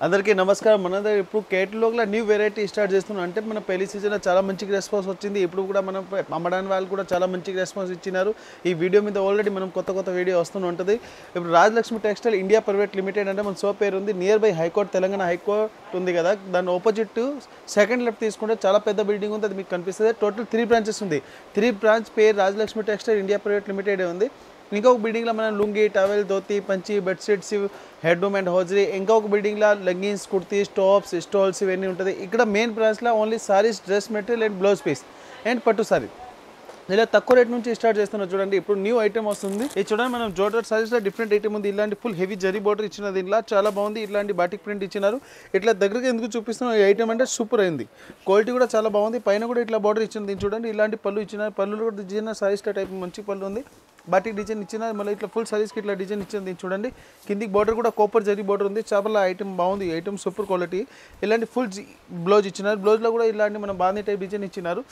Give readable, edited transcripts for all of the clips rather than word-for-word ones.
అందరికీ నమస్కారం. మన దగ్గర ఇప్పుడు కేటలాగ్లో న్యూ వెరైటీ స్టార్ట్ చేస్తున్నాం. అంటే మన పెళ్లి సీజన్లో చాలా మంచి రెస్పాన్స్ వచ్చింది. ఇప్పుడు కూడా మనం అమ్మడానికి వాళ్ళు కూడా చాలా మంచి రెస్పాన్స్ ఇచ్చినారు. ఈ వీడియో మీద ఆల్రెడీ మనం కొత్త వీడియో వస్తూనే ఉంటుంది. ఇప్పుడు Rajalakshmi textile India private limited అంటే మన షాప్ పేరు ఉంది. Near by high court, Telangana high court ఉంది కదా, దాని ఆపోజిట్ సెకండ్ లెఫ్ట్ తీసుకుంటే చాలా పెద్ద బిల్డింగ్ ఉంది. అది మీకు కనిపిస్తుంది. టోటల్ 3 బ్రాంచెస్ ఉంది. 3 బ్రాంచ్ పేరు Rajalakshmi textile India private limited ఉంది. ఇంకొక బిల్డింగ్లో మనం లుంగి, టవల్, ధోతి, పంచి, bedsheets, head room and hosiery, ఇంకొక బిల్డింగ్లో లెగ్గిన్స్, కుర్తీస్, టాప్స్, స్టాల్స్ ఇవన్నీ ఉంటుంది. ఇక్కడ మెయిన్ బ్రాంచ్లో only saris, dress material and blouse piece and పట్టు సారీ ఇలా తక్కువ రేట్ నుంచి స్టార్ట్ చేస్తున్నారు. చూడండి ఇప్పుడు న్యూ ఐటమ్ వస్తుంది. ఇది చూడండి, మనం జోర్జెట్ సారీస్లో డిఫరెంట్ ఐటమ్ ఉంది. ఇలాంటి ఫుల్ హెవీ జరీ బోర్డర్ ఇచ్చిన దీంట్లో చాలా బాగుంది. ఇట్లాంటి బాటిక్ ప్రింట్ ఇచ్చినారు. ఇట్లా దగ్గరికి ఎందుకు చూపిస్తున్నాం, ఈ ఐటమ్ అంటే సూపర్ అయింది. క్వాలిటీ కూడా చాలా బాగుంది. పైన కూడా ఇట్లా బోర్డర్ ఇచ్చింది. దీన్ని చూడండి, ఇలాంటి పళ్ళు ఇచ్చినారు. పళ్ళు కూడా డిజైన్ సారీస్లో టైప్ మంచి పళ్ళు ఉంది. బాటిక్ డిజైన్ ఇచ్చిన, మళ్ళీ ఇట్లా ఫుల్ సారీస్కి ఇట్లా డిజైన్ ఇచ్చింది. చూడండి కిందికి బార్డర్ కూడా కాపర్ జరీ బార్డర్ ఉంది. చాలా ఐటమ్ బాగుంది. Item super quality. ఇలాంటి ఫుల్ బ్లౌజ్ ఇచ్చినారు. బ్లౌజ్లో కూడా ఇలాంటి మన బాందీ టైప్ డిజైన్ ఇచ్చినారు.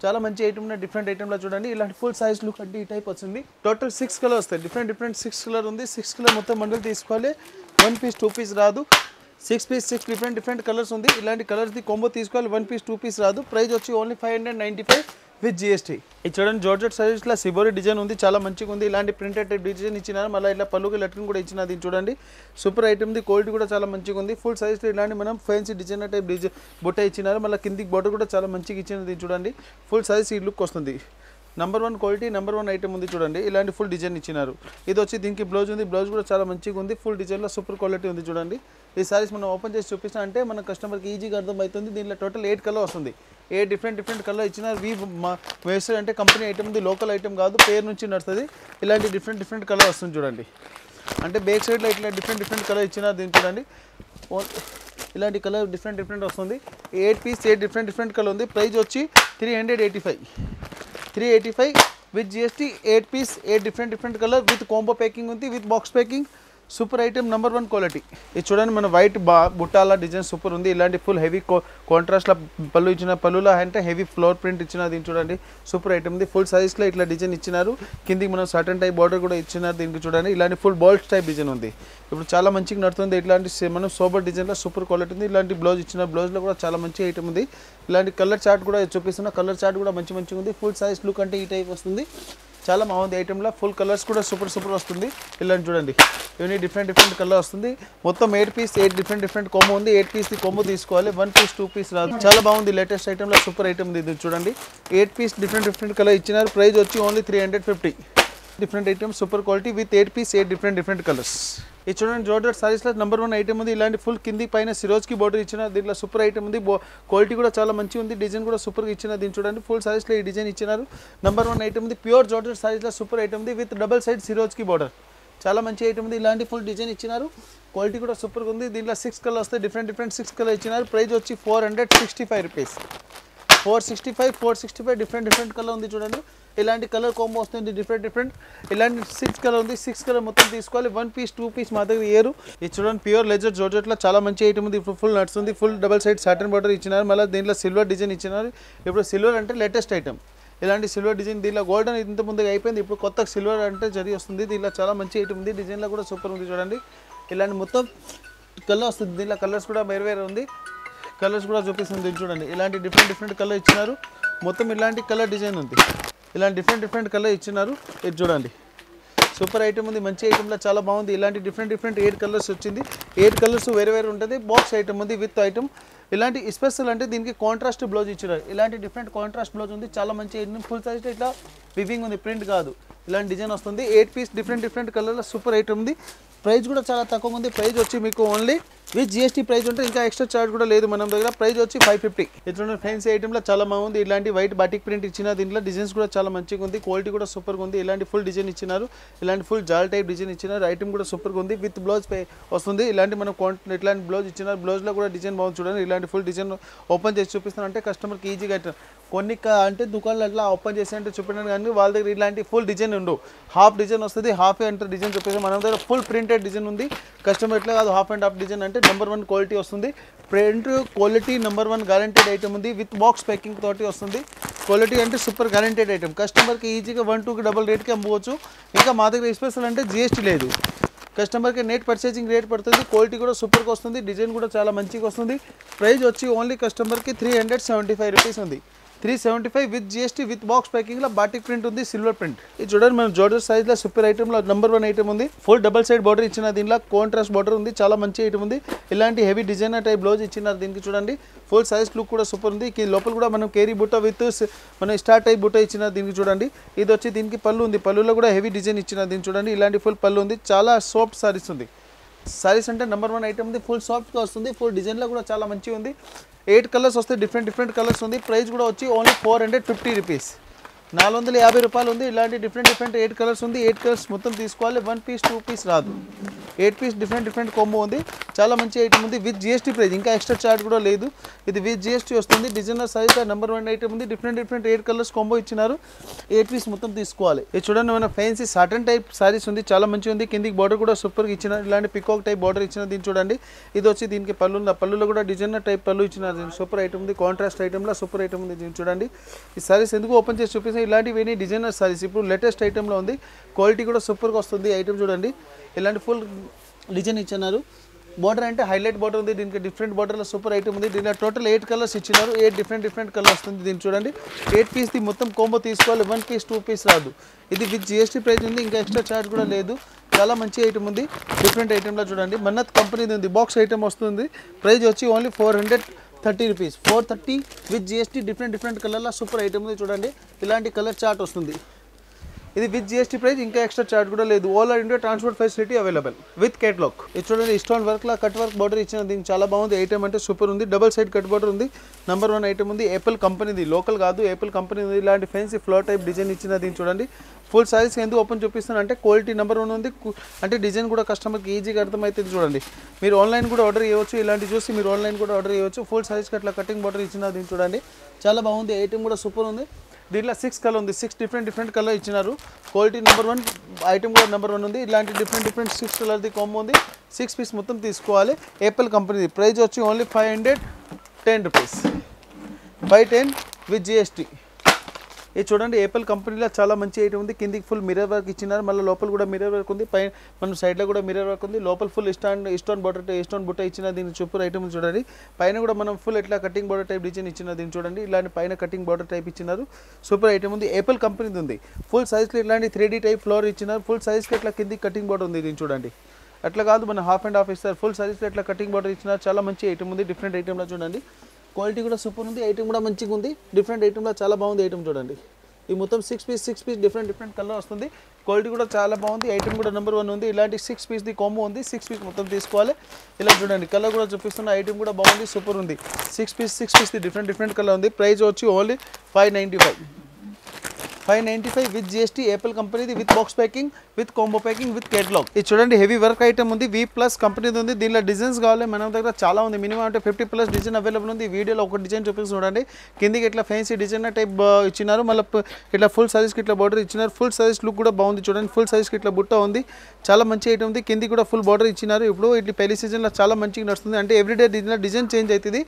చాలా మంచి ఐటమ్, డిఫరెంట్ ఐటమ్లో చూడండి ఇలాంటి ఫుల్ సైజ్ లుక్ అంటే ఈ టైప్ వచ్చింది. టోటల్ 6 కలర్ వస్తాయి. డిఫరెంట్ 6 కలర్ ఉంది. 6 కలర్ మొత్తం మండల్ తీసుకోవాలి. 1 పీస్ 2 పీస్ రాదు. 6 పీస్ 6 డిఫరెంట్ కలర్స్ ఉంది. ఇలాంటి కలర్స్ది కాంబో తీసుకోవాలి. 1 పీస్ 2 పీస్ రాదు. ప్రైస్ వచ్చి ఓన్లీ 595 విత్ జిఎస్టీ. ఇది చూడండి, జార్జెట్ సారీస్లో సిబోరి డిజైన్ ఉంది. చాలా మంచిగా ఉంది. ఇలాంటి ప్రింటెడ్ డిజైన్ ఇచ్చినారు. మళ్ళీ ఇట్లా పళ్ళుకి లెటర్ని కూడా ఇచ్చిన. దీన్ని చూడండి, సూపర్ ఐటమ్ది. క్వాలిటీ కూడా చాలా మంచిగా ఉంది. ఫుల్ సైజ్లో ఇలాంటి మనం ఫ్యాన్సీ డిజైన్ టైప్ బుట్ట ఇచ్చినారు. మళ్ళీ కిందికి బోర్డర్ కూడా చాలా మంచిగా ఇచ్చినది. దీన్ని చూడండి, ఫుల్ సైజ్ ఈ లుక్ వస్తుంది. నెంబర్ 1 క్వాలిటీ, నెంబర్ 1 ఐటమ్ ఉంది. చూడండి ఇలాంటి ఫుల్ డిజైన్ ఇచ్చినారు. ఇది వచ్చి దీనికి బ్లౌజ్ ఉంది. బ్లౌజ్ కూడా చాలా మంచిగా ఉంది. ఫుల్ డిజైన్లో సూపర్ క్వాలిటీ ఉంది. చూడండి ఈ సారీస్ మనం ఓపెన్ చేసి చూపిస్తాం అంటే మన కస్టమర్కి ఈజీగా అర్థమవుతుంది. దీంట్లో టోటల్ 8 కలర్ వస్తుంది. 8 డిఫరెంట్ కలర్ ఇచ్చినారు. వేస్టర్ అంటే కంపెనీ ఐటమ్ ఉంది, లోకల్ ఐటమ్ కాదు, పేరు నుంచి నడుస్తుంది. ఇలాంటి డిఫరెంట్ కలర్ వస్తుంది. చూడండి అంటే బ్యాక్ సైడ్లో ఇట్లా డిఫరెంట్ కలర్ ఇచ్చినారు. దీన్ని చూడండి, ఇలాంటి కలర్ డిఫరెంట్ వస్తుంది. 8 పీస్ 8 డిఫరెంట్ కలర్ ఉంది. ప్రైస్ వచ్చి 385 with GST. 8 piece 8 different colour with combo packing ఉంది, with box packing. Super item, number 1 quality. ఇది చూడండి, మన వైట్ బుట్టాల డిజైన్ సూపర్ ఉంది. ఇలాంటి ఫుల్ హెవీ కాంట్రాస్ట్లో పళ్ళు ఇచ్చిన, పళ్ళులో అంటే హెవీ ఫ్లోర్ ప్రింట్ ఇచ్చిన. దీన్ని చూడండి, సూపర్ ఐటమ్ ఉంది. ఫుల్ సైజ్లో ఇట్లా డిజైన్ ఇచ్చినారు. కిందికి మనం సర్టన్ టైప్ బార్డర్ కూడా ఇచ్చినారు. దీనికి చూడండి ఇలాంటి ఫుల్ బాల్స్ టైప్ డిజైన్ ఉంది. ఇప్పుడు చాలా మంచిగా నడుతుంది. ఇట్లాంటి మనం సోబర్ డిజైన్లో సూపర్ క్వాలిటీ ఉంది. ఇలాంటి బ్లౌజ్ ఇచ్చిన. బ్లౌజ్లో కూడా చాలా మంచి ఐటమ్ ఉంది. ఇలాంటి కలర్ చార్ట్ కూడా చూపిస్తున్నా. కలర్ చార్ట్ కూడా మంచిగా ఉంది. ఫుల్ సైజ్ లుక్ అంటే ఈ టైప్ వస్తుంది. చాలా బాగుంది ఐటమ్లో. ఫుల్ కలర్స్ కూడా సూపర్ వస్తుంది. ఇలాంటి చూడండి, ఇవన్నీ డిఫరెంట్ కలర్ వస్తుంది. మొత్తం 8 పీస్ 8 డిఫరెంట్ కాంబో ఉంది. 8 పీస్ది కాంబో తీసుకోవాలి. 1 పీస్ 2 పీస్ రాదు. చాలా బాగుంది. లేటెస్ట్ ఐటమ్లో సూపర్ ఐటమ్ ఉంది. ఇది చూడండి, 8 పీస్ డిఫరెంట్ కలర్ ఇచ్చినారు. ప్రైస్ వచ్చి only 350. Different item, super quality with 8 piece 8 different colours. ఇది చూడండి, జార్జెట్ సారీస్లో నెంబర్ 1 ఐటమ్ ఉంది. ఇలాంటి ఫుల్ కింది పైన సిరోజ్కి బోర్డర్ ఇచ్చిన. దీంట్లో సూపర్ ఐటమ్ ఉంది. క్వాలిటీ కూడా చాలా మంచిగా ఉంది. డిజైన్ కూడా సూపర్గా ఇచ్చిన. దీన్ని చూడండి, ఫుల్ సారీస్లో ఈ డిజైన్ ఇచ్చినారు. నెంబర్ 1 ఐటమ్ ఉంది. ప్యూర్ జార్జెట్ సారీస్లో సూపర్ ఐటమ్ ఉంది విత్ డబల్ సైడ్ సిరోజ్కి బోర్డర్. చాలా మంచి ఐటమ్ ఉంది. ఇలాంటి ఫుల్ డిజైన్ ఇచ్చినారు. క్వాలిటీ కూడా సూపర్గా ఉంది. దీంట్లో 6 కలర్ వస్తాయి. డిఫరెంట్ 6 కలర్ ఇచ్చినారు. ప్రైస్ వచ్చి 465 రూపీస్. 465 డిఫరెంట్ కలర్ ఉంది. చూడండి ఇలాంటి కలర్ కాంబో వస్తుంది. డిఫరెంట్ ఇలాంటి 6 కలర్ ఉంది. 6 కలర్ మొత్తం తీసుకోవాలి. 1 పీస్ 2 పీస్ మా దగ్గర ఏరు. ఇది చూడండి, ప్యూర్ లెజర్ జార్జెట్లో చాలా మంచి ఐటమ్ ఉంది. ఇప్పుడు ఫుల్ నడుస్తుంది. Full double side Satan border ఇచ్చినారు. మళ్ళీ దీంట్లో సిల్వర్ డిజైన్ ఇచ్చినారు. ఇప్పుడు సిల్వర్ అంటే లేటెస్ట్ ఐటమ్. ఇలాంటి సిల్వర్ డిజైన్. దీంట్లో గోల్డెన్ ఇంత ముందుగా అయిపోయింది. ఇప్పుడు కొత్త సిల్వర్ అంటే జరి వస్తుంది. దీంట్లో చాలా మంచి ఐటమ్ ఉంది. డిజైన్లో కూడా సూపర్ ఉంది. చూడండి ఇలాంటి మొత్తం కలర్ వస్తుంది. దీంట్లో కలర్స్ కూడా వేరే ఉంది. కలర్స్ కూడా చూపిస్తుంది. చూడండి ఇలాంటి డిఫరెంట్ కలర్ ఇచ్చినారు. మొత్తం ఇలాంటి కలర్ డిజైన్ ఉంది. ఇలాంటి డిఫరెంట్ కలర్ ఇచ్చినారు. ఇది చూడండి, సూపర్ ఐటమ్ ఉంది. మంచి ఐటమ్లో చాలా బాగుంది. ఇలాంటి డిఫరెంట్ 8 కలర్స్ వచ్చింది. 8 కలర్స్ వేరే ఉంటుంది. బాక్స్ ఐటమ్ ఉంది విత్ ఐటమ్. ఇలాంటి స్పెషల్ అంటే దీనికి కాంట్రాస్ట్ బ్లౌజ్ ఇచ్చినారు. ఇలాంటి డిఫరెంట్ కాంట్రాస్ట్ బ్లౌజ్ ఉంది. చాలా మంచి ఐటమ్. ఫుల్ సైజ్ ఇట్లా వివింగ్ ఉంది, ప్రింట్ కాదు. ఇలాంటి డిజైన్ వస్తుంది. 8 పీస్ డిఫరెంట్ కలర్లో సూపర్ ఐటమ్ ఉంది. ప్రైస్ కూడా చాలా తక్కువ ఉంది. ప్రైస్ వచ్చి మీకు ఓన్లీ విత్ జిఎస్టీ ప్రైస్ ఉంటే ఇంకా ఎక్స్ట్రా చార్జ్ కూడా లేదు మన దగ్గర. ప్రైస్ వచ్చి 550. ఇట్లా ఫ్యాన్సీ ఐటమ్లో చాలా బాగుంది. ఇలాంటి వైట్ బాటిక్ ప్రింట్ ఇచ్చిన. దీంట్లో డిజైన్స్ కూడా చాలా మంచిగా ఉంది. క్వాలిటీ కూడా సూపర్గా ఉంది. ఇలాంటి ఫుల్ డిజైన్ ఇచ్చినారు. ఇలాంటి ఫుల్ జాల్ టైప్ డిజైన్ ఇచ్చినారు. ఐటమ్ కూడా సూపర్గా ఉంది. విత్ బ్లౌజ్ వస్తుంది. ఇలాంటి మనం ఇట్లాంటి బ్లౌజ్ ఇచ్చినారు. బ్లౌజ్లో కూడా డిజైన్ బాగుంది. చూడండి ఇలాంటి ఫుల్ డిజైన్ ఓపెన్ చేసి చూపిస్తాను అంటే కస్టమర్కి ఈజీగా కొన్ని అంటే దుకాణాలు అట్లా ఓపెన్ చేసి అంటే చూపించడానికి, కానీ వాళ్ళ దగ్గర ఇలాంటి ఫుల్ డిజైన్ ఉండవు. హాఫ్ డిజైన్ వస్తుంది. హాఫ్ అంటే డిజైన్ చూపిస్తాం. మన దగ్గర ఫుల్ ప్రింటెడ్ డిజైన్ ఉంది. కస్టమర్ ఎట్లా కాదు, హాఫ్ అండ్ హాఫ్ డిజైన్ అంటే నెంబర్ 1 క్వాలిటీ వస్తుంది. Print quality number 1 guaranteed item ఉంది. విత్ బాక్స్ ప్యాకింగ్ తోటి వస్తుంది. క్వాలిటీ అంటే సూపర్ గ్యారంటెడ్ ఐటమ్. కస్టమర్కి ఈజీగా 1-2 డబల్ రేట్కి అమ్ముకోవచ్చు. ఇంకా మా దగ్గర స్పెషల్ అంటే జిఎస్టీ లేదు. కస్టమర్కి నెట్ పర్చేసింగ్ రేట్ పడుతుంది. క్వాలిటీ కూడా సూపర్గా వస్తుంది, డిజైన్ కూడా చాలా మంచిగా వస్తుంది. ప్రైస్ వచ్చి ఓన్లీ కస్టమర్కి 375 రూపీస్ ఉంది. 375 విత్ జిఎస్టీ విత్ బాక్స్ ప్యాకింగ్లో బాటిక్ ప్రింట్ ఉంది, సిల్వర్ ప్రింట్. ఇది చూడండి మనం జోర్జెట్ సైజ్లో సూపర్ ఐటమ్లో నెంబర్ 1 ఐటమ్ ఉంది. ఫుల్ డబల్ సైడ్ బార్డర్ ఇచ్చిన దీనిలో కాంట్రాస్ట్ బార్డర్ ఉంది, చాలా మంచి ఐటమ్ ఉంది. ఇలాంటి హెవీ డిజైనర్ టైప్ బ్లౌజ్ ఇచ్చినారు దీనికి చూడండి. ఫుల్ సైజ్ లుక్ కూడా సూపర్ ఉంది. లోపల కూడా మనం కేరీ బుట్ట విత్ మనం స్టార్ టైప్ బుట్ట ఇచ్చిన దీనికి చూడండి. ఇది వచ్చి దీనికి పళ్ళు ఉంది, పళ్ళులో కూడా హెవీ డిజైన్ ఇచ్చిన దీనికి చూడండి. ఇలాంటి ఫుల్ పళ్ళు ఉంది, చాలా సాఫ్ట్ సారీస్ ఉంది. సారీస్ అంటే నెంబర్ 1 ఐటమ్ ఉంది, ఫుల్ సాఫ్ట్గా వస్తుంది. ఫుల్ డిజైన్లో కూడా చాలా మంచిగా ఉంది. 8 కలర్స్ వస్తాయి, డిఫరెంట్ కలర్స్ ఉంది. ప్రైస్ కూడా వచ్చి ఓన్లీ 450 రూపీస్, 450 రూపాయలు ఉంది. ఇలాంటి డిఫరెంట్ 8 కలర్స్ ఉంది. 8 కలర్స్ మొత్తం తీసుకోవాలి, 1 పీస్ 2 పీస్ రాదు. 8 పీస్ డిఫరెంట్ కాంబో ఉంది, చాలా మంచి ఐటమ్ ఉంది. విత్ జిఎస్టీ ప్రైస్, ఇంకా ఎక్స్ట్రా చార్జ్ కూడా లేదు. ఇది విత్ జిఎస్టీ వస్తుంది. డిజైనర్ సైజ్ నెంబర్ 1 ఐటమ్ ఉంది. డిఫరెంట్ 8 కలర్స్ కాంబో ఇచ్చినారు. 8 పీస్ మొత్తం తీసుకోవాలి. ఇది చూడండి మన ఫ్యాన్సీ సాటన్ టైప్ సారీస్ ఉంది, చాలా మంచిగా ఉంది. కిందికి బార్డర్ కూడా సూపర్గా ఇచ్చినారు. ఇలాంటి పికాక్ టైప్ బార్డర్ ఇచ్చిన దీన్ని చూడండి. ఇది వచ్చి దీనికి పళ్ళు ఉంది, పళ్ళులో కూడా డిజైనర్ టైప్ పళ్ళు ఇచ్చినారు. సూపర్ ఐటమ్ ఉంది, కాంట్రాస్ట్ ఐటమ్లో సూపర్ ఐటమ్ ఉంది. దీన్ని చూడండి. ఈ సారీస్ ఎందుకు ఓపెన్ చేసి చూపిస్తాయి, ఇలాంటివి డిజైనర్ సారీస్ ఇప్పుడు లేటెస్ట్ ఐటమ్లో ఉంది. క్వాలిటీ కూడా సూపర్గా వస్తుంది. ఐటమ్ చూడండి, ఇలాంటి ఫుల్ డిజైన్ ఇచ్చినారు. బార్డర్ అంటే హైలైట్ బార్డర్ ఉంది, దీనికి డిఫరెంట్ బార్డర్లో సూపర్ ఐటమ్ ఉంది. దీనిలో టోటల్ 8 కలర్స్ ఇచ్చినారు. 8 డిఫరెంట్ కలర్ వస్తుంది. దీన్ని చూడండి. 8 పీస్ది మొత్తం కాంబో తీసుకోవాలి, 1 పీస్ 2 పీస్ రాదు. ఇది విత్ జిఎస్టీ ప్రైస్ ఉంది, ఇంకా ఎక్స్ట్రా చార్జ్ కూడా లేదు. చాలా మంచి ఐటమ్ ఉంది. డిఫరెంట్ ఐటమ్లో చూడండి, మన్నత్ కంపెనీది ఉంది, బాక్స్ ఐటమ్ వస్తుంది. ప్రైస్ వచ్చి only 430 rupees, 430 with GST. Different కలర్లో సూపర్ ఐటమ్ ఉంది చూడండి. ఇలాంటి కలర్ చార్ట్ వస్తుంది. ఇది విత్ జిఎస్టీ ప్రైస్, ఇంకా ఎక్స్ట్రా చార్జ్ కూడా లేదు. All over India transport facility available with catalogue. ఇది చూడండి, స్టోన్ వర్క్లా కట్ వర్క్ బార్డర్ ఇచ్చిన దీనికి చాలా బాగుంది. ఐటమ్ అంటే సూపర్ ఉంది. డబల్ సైడ్ కట్ బార్డర్ ఉంది, నెంబర్ 1 ఐటమ్ ఉంది. ఏపల్ కంపెనీది, లోకల్ కాదు, ఏపల్ కంపెనీ ఉంది. ఇలాంటి ఫ్యాన్సీ ఫ్లోర్ టైప్ డిజైన్ ఇచ్చిన దీన్ని చూడండి. ఫుల్ సైజ్ ఎందుకు ఓపెన్ చూపిస్తాను అంటే క్వాలిటీ నెంబర్ 1 ఉంది. అంటే డిజైన్ కూడా కస్టమర్కి ఈజీగా అర్థమవుతుంది చూడండి. మీరు ఆన్లైన్ కూడా ఆర్డర్ చేయవచ్చు, ఇలాంటి చూసి మీరు ఆన్లైన్ కూడా ఆర్డర్ చేయవచ్చు. ఫుల్ సైజ్కి అట్లా కటింగ్ బార్డర్ ఇచ్చిన దీన్ని చూడండి, చాలా బాగుంది. ఐటమ్ కూడా సూపర్ ఉంది. దీంట్లో 6 కలర్ ఉంది, 6 డిఫరెంట్ కలర్ ఇచ్చినారు. క్వాలిటీ నెంబర్ 1, ఐటమ్ కూడా నెంబర్ 1 ఉంది. ఇలాంటి డిఫరెంట్ 6 కలర్ది కాంబో ఉంది. 6 పీస్ మొత్తం తీసుకోవాలి. ఏపల్ కంపెనీది. ప్రైస్ వచ్చి ఓన్లీ 510 రూపీస్, 510 విత్ జిఎస్టీ. ఇది చూడండి, ఏపల్ కంపెనీలో చాలా మంచి ఐటమ్ ఉంది. కిందికి ఫుల్ మిర్రర్ వర్క్ ఇచ్చినారు, మళ్ళీ లోపల కూడా మిర్రర్ వర్క్ ఉంది. పైన మన సైడ్లో కూడా మిర్రర్ వర్క్ ఉంది. లోపల ఫుల్ స్టోన్ బుట్ట ఇచ్చిన దీన్ని సూపర్ ఐటమ్ చూడండి. పైన కూడా మనం ఫుల్ ఎట్లా కటింగ్ బార్డర్ టైప్ డిజైన్ ఇచ్చిన దీన్ని చూడండి. ఇలాంటి పైన కటింగ్ బార్డర్ టైప్ ఇచ్చినారు. సూపర్ ఐటమ్ ఉంది. ఏపల్ కంపెనీది ఉంది. ఫుల్ సైజ్లో ఇలాంటి 3D టైప్ ఫ్లోర్ ఇచ్చినారు. ఫుల్ సైజ్కి ఇట్లా కిందికి కటింగ్ బార్డర్ ఉంది దీన్ని చూడండి. అట్లా కాదు, మన హాఫ్ అండ్ హాఫ్ ఇస్తారు. ఫుల్ సైజ్లో ఇట్లా కటింగ్ బార్డర్ ఇచ్చినారు. చాలా మంచి ఐటమ్ ఉంది. డిఫరెంట్ ఐటమ్లో చూడండి, క్వాలిటీ కూడా సూపర్ ఉంది. ఐటమ్ కూడా మంచిగా ఉంది. డిఫరెంట్ ఐటమ్లో చాలా బాగుంది. ఐటమ్ చూడండి, ఈ మొత్తం 6 పీస్ డిఫరెంట్ కలర్ వస్తుంది. క్వాలిటీ కూడా చాలా బాగుంది. ఐటమ్ కూడా నెంబర్ 1 ఉంది. ఇలాంటి 6 పీస్ది కాంబో ఉంది. 6 పీస్ మొత్తం తీసుకోవాలి. ఇలా చూడండి, కలర్ కూడా చూపిస్తున్న. ఐటమ్ కూడా బాగుంది, సూపర్ ఉంది. 6 పీస్ది డిఫరెంట్ కలర్ ఉంది. ప్రైస్ వచ్చి ఓన్లీ 595 విత్ జిఎస్టీ. ఏపల్ కంపెనీది with box packing, with combo packing, with catalogue. ఇది చూడండి, హెవీ వర్క్ ఐటమ్ ఉంది. V+ కంపెనీది ఉంది. దీనిలో డిజైన్స్ కావాలి మన దగ్గర చాలా ఉంది. మినిమం అంటే 50+ డిజైన్ అవైలబుల్ ఉంది. వీడియోలో ఒక డిజైన్ చూపిస్తుంది చూడండి. కిందికి ఇట్లా ఫ్యాన్సీ డిజైన్ టైప్ ఇచ్చినారు. మళ్ళీ ఇట్లా ఫుల్ సైజ్కి ఇట్లా బార్డర్ ఇచ్చినారు. ఫుల్ సైజ్ లుక్ కూడా బాగుంది చూడండి. ఫుల్ సైజ్కి ఇట్లా బుట్ట ఉంది, చాలా మంచి ఐటమ్ ఉంది. కింది కూడా ఫుల్ బార్డర్ ఇచ్చినారు. ఇప్పుడు ఇట్లా పెళ్లి సీజన్లో చాలా మంచిగా నడుస్తుంది. అంటే ఎవ్రీడే డిజైన్ చేంజ్ అవుతుంది.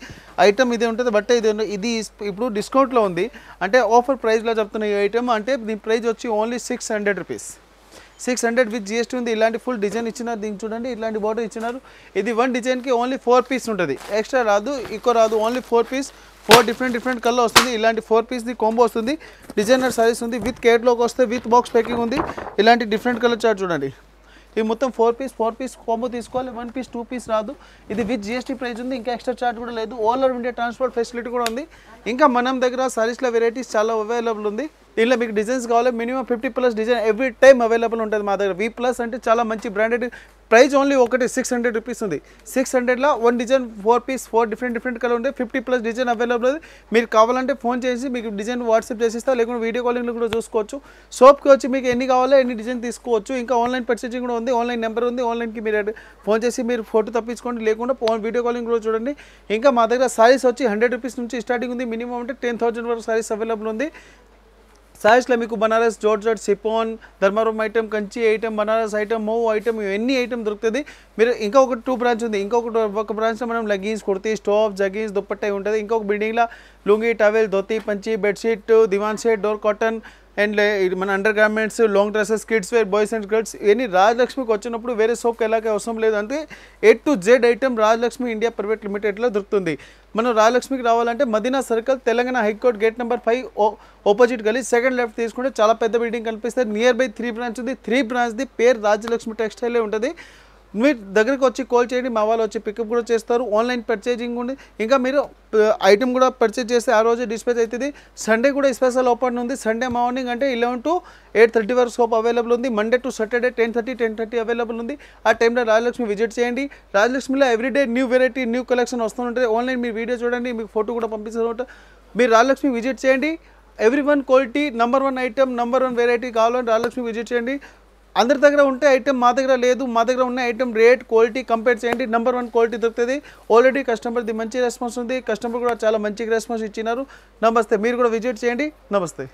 ఐటమ్ ఇదే ఉంటుంది, బట్ ఇది ఇప్పుడు డిస్కౌంట్లో ఉంది. అంటే ఆఫర్ ప్రైస్లో చెప్తున్న ఈ ఐటమ్. అంటే దీని ప్రైస్ వచ్చి ఓన్లీ 600 రూపీస్, 600 విత్ జిఎస్టీ ఉంది. ఇలాంటి ఫుల్ డిజైన్ ఇచ్చినారు. దీనికి చూడండి, ఇలాంటి బార్డర్ ఇచ్చినారు. ఇది 1 డిజైన్కి ఓన్లీ 4 పీస్ ఉంటుంది. ఎక్స్ట్రా రాదు, ఎక్కువ రాదు. ఓన్లీ 4 పీస్, 4 డిఫరెంట్ కలర్ వస్తుంది. ఇలాంటి 4 పీస్ది కాంబో వస్తుంది. డిజైనర్ సారీస్ ఉంది. విత్ కేటలాగ్ వస్తే విత్ బాక్స్ ప్యాకింగ్ ఉంది. ఇలాంటి డిఫరెంట్ కలర్ చార్ట్ చూడండి. ఈ మొత్తం 4 పీస్ కాంబో తీసుకోవాలి. 1 పీస్ 2 పీస్ రాదు. ఇది విత్ జిఎస్టీ ప్రైస్ ఉంది. ఇంకా ఎక్స్ట్రా చార్జ్ కూడా లేదు. All over India transport facility కూడా ఉంది. ఇంకా మనం దగ్గర సారీస్లో వెరైటీస్ చాలా అవైలబుల్ ఉంది. దీనిలో మీకు డిజైన్స్ కావాలి, minimum 50+ design every time available ఉంటుంది మా దగ్గర. V+ అంటే చాలా మంచి బ్రాండెడ్. ప్రైస్ ఓన్లీ ఒకటి 600 రూపీస్ ఉంది. 600లో 1 డిజైన్ 4 పీస్, 4 డిఫరెంట్ కలర్ ఉంటాయి. 50+ డిజైన్ అవైలబుల్ ఉంది. మీరు కావాలంటే ఫోన్ చేసి మీకు డిజైన్ వాట్సాప్ చేసిస్తా, లేకుంటే వీడియో కాలింగ్లో కూడా చూసుకోవచ్చు. షాప్కి వచ్చి మీకు ఎన్ని కావాలో ఎన్ని డిజైన్ తీసుకోవచ్చు. ఇంకా ఆన్లైన్ పర్చేసింగ్ కూడా ఉంది. ఆన్లైన్ నెంబర్ ఉంది. ఆన్లైన్కి మీరు ఫోన్ చేసి మీరు ఫోటో తప్పించుకోండి, లేకుండా వీడియో కాలింగ్ కూడా చూడండి. ఇంకా మా దగ్గర సారీస్ వచ్చి 100 రూపీస్ నుంచి స్టార్టింగ్ ఉంది. మినిమం అంటే 10,000 వరకు సారీస్ అవైలబుల్ ఉంది. సారీస్లో మీకు Banaras, georgette, chiffon, Dharmaram item, Kanchi item, Banaras item, మో ఐటమ్, ఇవన్నీ ఐటమ్ దొరుకుతుంది. మీరు ఇంకా ఒక 2 బ్రాంచ్ ఉంది. ఒక బ్రాంచ్లో మనం లెగిన్స్, కుర్తీ, స్టాప్, జగిన్స్, దుప్పట్టా ఉంటుంది. ఇంకొక బిల్డింగ్లో లుంగి, టవెల్, ధోతి, పంచి, bedsheet, divan set, door cotton, and ఇది మన under garments, long dresses, kids wear, boys and girls ఇవన్నీ రాజలక్ష్మికి వచ్చినప్పుడు వేరే షాప్కి వెళ్ళాక అవసరం లేదు. అంటే A to Z item Rajalakshmi India private లిమిటెడ్లో దొరుకుతుంది. మనం రాజలక్ష్మికి రావాలంటే Madina circle, Telangana high court gate number 5 opposite గలీ సెకండ్ లెఫ్ట్ తీసుకుంటే చాలా పెద్ద బిల్డింగ్ కనిపిస్తుంది. నియర్ బై 3 బ్రాంచ్ ఉంది. 3 బ్రాంచ్ది పేరు రాజలక్ష్మి టెక్స్టైలే ఉంటుంది. మీరు దగ్గరికి వచ్చి కాల్ చేయండి, మా వాళ్ళు వచ్చి పికప్ కూడా చేస్తారు. ఆన్లైన్ పర్చేజింగ్ ఉంది. ఇంకా మీరు ఐటమ్ కూడా పర్చేజ్ చేస్తే ఆ రోజు డిస్పాచ్ అవుతుంది. సండే కూడా స్పెషల్ ఓపెన్ ఉంది. సండే మార్నింగ్ అంటే 11 to 8:30 వరకు షాప్ అవైలబుల్ ఉంది. మండే టు సాటర్డే 10:30 అవైలబుల్ ఉంది. ఆ టైంలో రాజలక్ష్మి విజిట్ చేయండి. రాజలక్ష్మిలో everyday new variety, new collection వస్తుంటుంది. ఆన్లైన్ మీరు వీడియో చూడండి, మీకు ఫోటో కూడా పంపిస్తూ. మీరు రాజలక్ష్మి విజిట్ చేయండి. ఎవ్రీ1 క్వాలిటీ, #1 ఐటమ్, #1 వెరైటీ కావాలని రాజలక్ష్మి విజిట్ చేయండి. అందరి దగ్గర ఉంటే ఐటమ్ మా దగ్గర లేదు. మా దగ్గర ఉన్న ఐటమ్ రేట్, క్వాలిటీ కంపేర్ చేయండి. #1 క్వాలిటీ దొరుకుతుంది. ఆల్రెడీ కస్టమర్ది మంచి రెస్పాన్స్ ఉంది. కస్టమర్ కూడా చాలా మంచి రెస్పాన్స్ ఇచ్చినారు. నమస్తే. మీరు కూడా విజిట్ చేయండి. నమస్తే.